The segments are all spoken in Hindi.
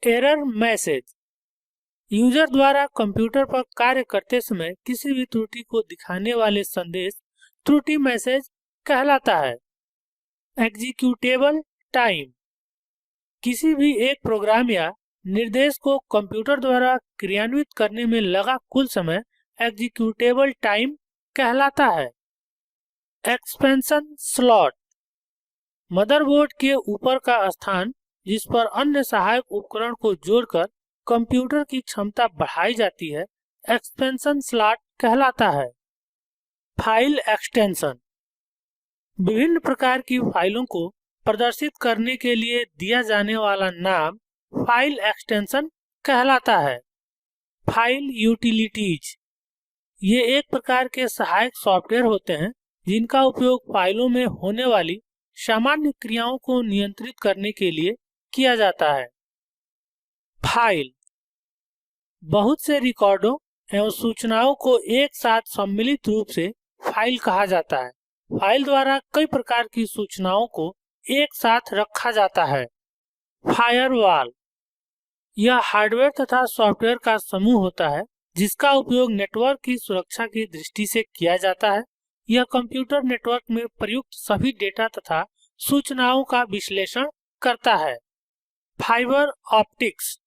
एरर मैसेज यूजर द्वारा कंप्यूटर पर कार्य करते समय किसी भी त्रुटि को दिखाने वाले संदेश त्रुटि मैसेज कहलाता है। एग्जीक्यूटेबल टाइम किसी भी एक प्रोग्राम या निर्देश को कंप्यूटर द्वारा क्रियान्वित करने में लगा कुल समय एग्जीक्यूटेबल टाइम कहलाता है। एक्सपेंशन स्लॉट मदरबोर्ड के ऊपर का स्थान जिस पर अन्य सहायक उपकरण को जोड़कर कंप्यूटर की क्षमता बढ़ाई जाती है, एक्सपेंशन स्लॉट कहलाता है। फाइल एक्सटेंशन विभिन्न प्रकार की फाइलों को प्रदर्शित करने के लिए दिया जाने वाला नाम फाइल एक्सटेंशन कहलाता है। फाइल यूटिलिटीज ये एक प्रकार के सहायक सॉफ्टवेयर होते हैं जिनका उपयोग फाइलों में होने वाली सामान्य क्रियाओं को नियंत्रित करने के लिए किया जाता है। फाइल बहुत से रिकॉर्डों एवं सूचनाओं को एक साथ सम्मिलित रूप से फाइल कहा जाता है। फाइल द्वारा कई प्रकार की सूचनाओं को एक साथ रखा जाता है। फायरवॉल यह हार्डवेयर तथा सॉफ्टवेयर का समूह होता है जिसका उपयोग नेटवर्क की सुरक्षा की दृष्टि से किया जाता है। यह कंप्यूटर नेटवर्क में प्रयुक्त सभी डेटा तथा सूचनाओं का विश्लेषण करता है। फाइबर ऑप्टिक्स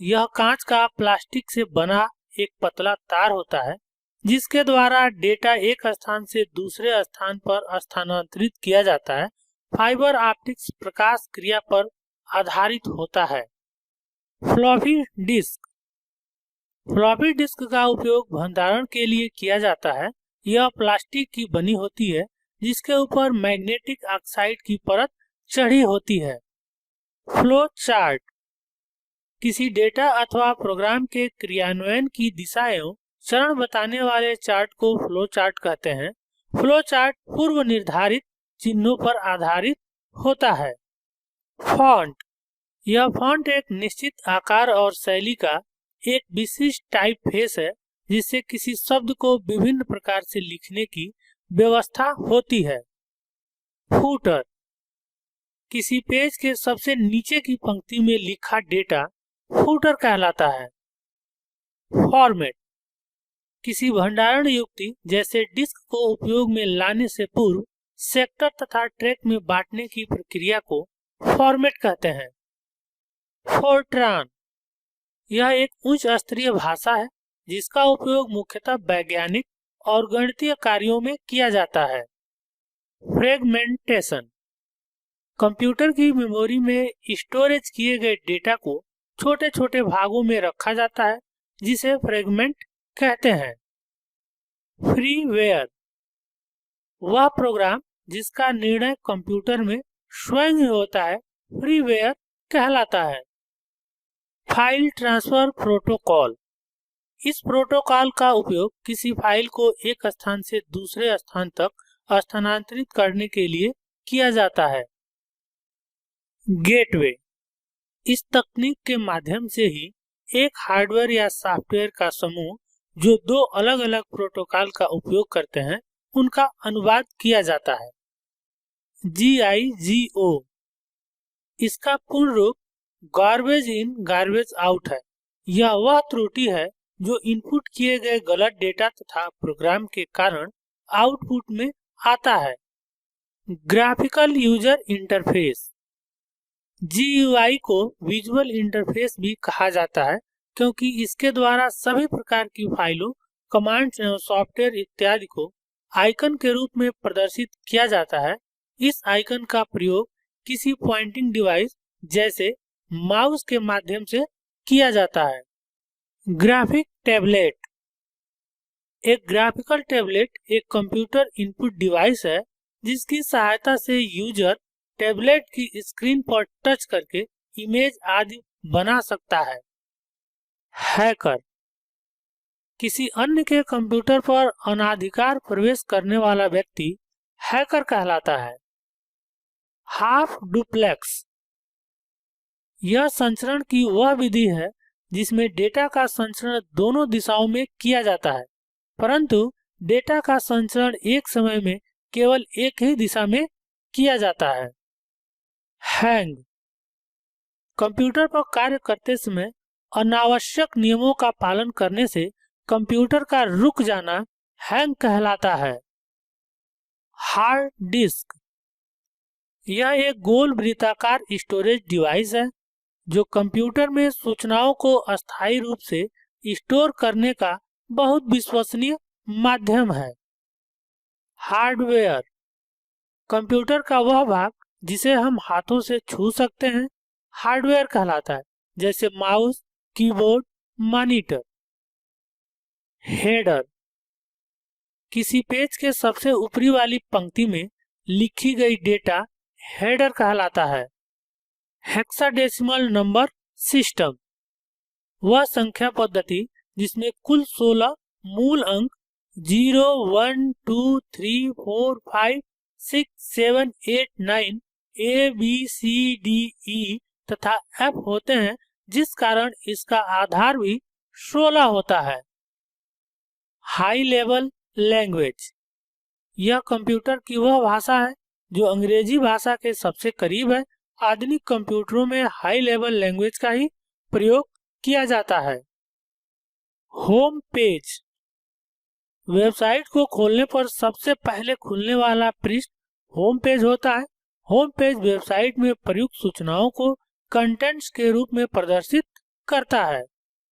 यह कांच का प्लास्टिक से बना एक पतला तार होता है जिसके द्वारा डेटा एक स्थान से दूसरे स्थान पर स्थानांतरित किया जाता है। फाइबर ऑप्टिक्स प्रकाश क्रिया पर आधारित होता है। फ्लॉपी डिस्क का उपयोग भंडारण के लिए किया जाता है। यह प्लास्टिक की बनी होती है जिसके ऊपर मैग्नेटिक ऑक्साइड की परत चढ़ी होती है। फ्लो चार्ट किसी डेटा अथवा प्रोग्राम के क्रियान्वयन की दिशा एवं चरण बताने वाले चार्ट को फ्लो चार्ट कहते हैं। फ्लो चार्ट पूर्व निर्धारित चिन्हों पर आधारित होता है। फॉन्ट यह फॉन्ट एक निश्चित आकार और शैली का एक विशिष्ट टाइपफेस है जिससे किसी शब्द को विभिन्न प्रकार से लिखने की व्यवस्था होती है। फूटर किसी पेज के सबसे नीचे की पंक्ति में लिखा डेटा फूटर कहलाता है। फॉर्मेट किसी भंडारण युक्ति जैसे डिस्क को उपयोग में लाने से पूर्व सेक्टर तथा ट्रैक में बांटने की प्रक्रिया को फॉर्मेट कहते हैं। फोर्ट्रान यह एक उच्च स्तरीय भाषा है जिसका उपयोग मुख्यतः वैज्ञानिक और गणितीय कार्यों में किया जाता है। फ्रेगमेंटेशन कंप्यूटर की मेमोरी में स्टोरेज किए गए डेटा को छोटे छोटे भागों में रखा जाता है जिसे फ्रेगमेंट कहते हैं। फ्रीवेयर वह प्रोग्राम जिसका निर्णय कंप्यूटर में स्वयं ही होता है, फ्रीवेयर कहलाता है। फाइल ट्रांसफर प्रोटोकॉल इस प्रोटोकॉल का उपयोग किसी फाइल को एक स्थान से दूसरे स्थान तक स्थानांतरित करने के लिए किया जाता है। गेटवे इस तकनीक के माध्यम से ही एक हार्डवेयर या सॉफ्टवेयर का समूह जो दो अलग अलग प्रोटोकॉल का उपयोग करते हैं उनका अनुवाद किया जाता है। GIGO इसका पूर्ण रूप गार्बेज इन गार्बेज आउट है। यह वह त्रुटि है जो इनपुट किए गए गलत डेटा तथा प्रोग्राम के कारण आउटपुट में आता है। ग्राफिकल यूजर इंटरफेस GUI को विजुअल इंटरफेस भी कहा जाता है क्योंकि इसके द्वारा सभी प्रकार की फाइलों, कमांड्स एवं सॉफ्टवेयर इत्यादि को आइकन के रूप में प्रदर्शित किया जाता है। इस आइकन का प्रयोग किसी पॉइंटिंग डिवाइस जैसे माउस के माध्यम से किया जाता है। ग्राफिक टैबलेट एक ग्राफिकल टैबलेट एक कंप्यूटर इनपुट डिवाइस है जिसकी सहायता से यूजर टैबलेट की स्क्रीन पर टच करके इमेज आदि बना सकता है। हैकर किसी अन्य के कंप्यूटर पर अनाधिकार प्रवेश करने वाला व्यक्ति हैकर कहलाता है। हाफ डुप्लेक्स यह संचरण की वह विधि है जिसमें डेटा का संचरण दोनों दिशाओं में किया जाता है परंतु डेटा का संचरण एक समय में केवल एक ही दिशा में किया जाता है। हैंग कंप्यूटर पर कार्य करते समय अनावश्यक नियमों का पालन करने से कंप्यूटर का रुक जाना हैंग कहलाता है। हार्ड डिस्क यह एक गोल वृत्ताकार स्टोरेज डिवाइस है जो कंप्यूटर में सूचनाओं को अस्थायी रूप से स्टोर करने का बहुत विश्वसनीय माध्यम है। हार्डवेयर कंप्यूटर का वह भाग जिसे हम हाथों से छू सकते हैं हार्डवेयर कहलाता है, जैसे माउस, कीबोर्ड, मॉनिटर। हेडर किसी पेज के सबसे ऊपरी वाली पंक्ति में लिखी गई डेटा हेडर कहलाता है। हेक्साडेसिमल नंबर सिस्टम वह संख्या पद्धति जिसमें कुल 16 मूल अंक 0, 1, 2, 3, 4, 5, 6, 7, 8, 9 A, B, C, D, E तथा F होते हैं, जिस कारण इसका आधार भी 16 होता है। हाई लेवल लैंग्वेज यह कंप्यूटर की वह भाषा है जो अंग्रेजी भाषा के सबसे करीब है। आधुनिक कंप्यूटरों में हाई लेवल लैंग्वेज का ही प्रयोग किया जाता है। होम पेज वेबसाइट को खोलने पर सबसे पहले खुलने वाला पृष्ठ होम पेज होता है। होम पेज वेबसाइट में प्रयुक्त सूचनाओं को कंटेंट्स के रूप में प्रदर्शित करता है।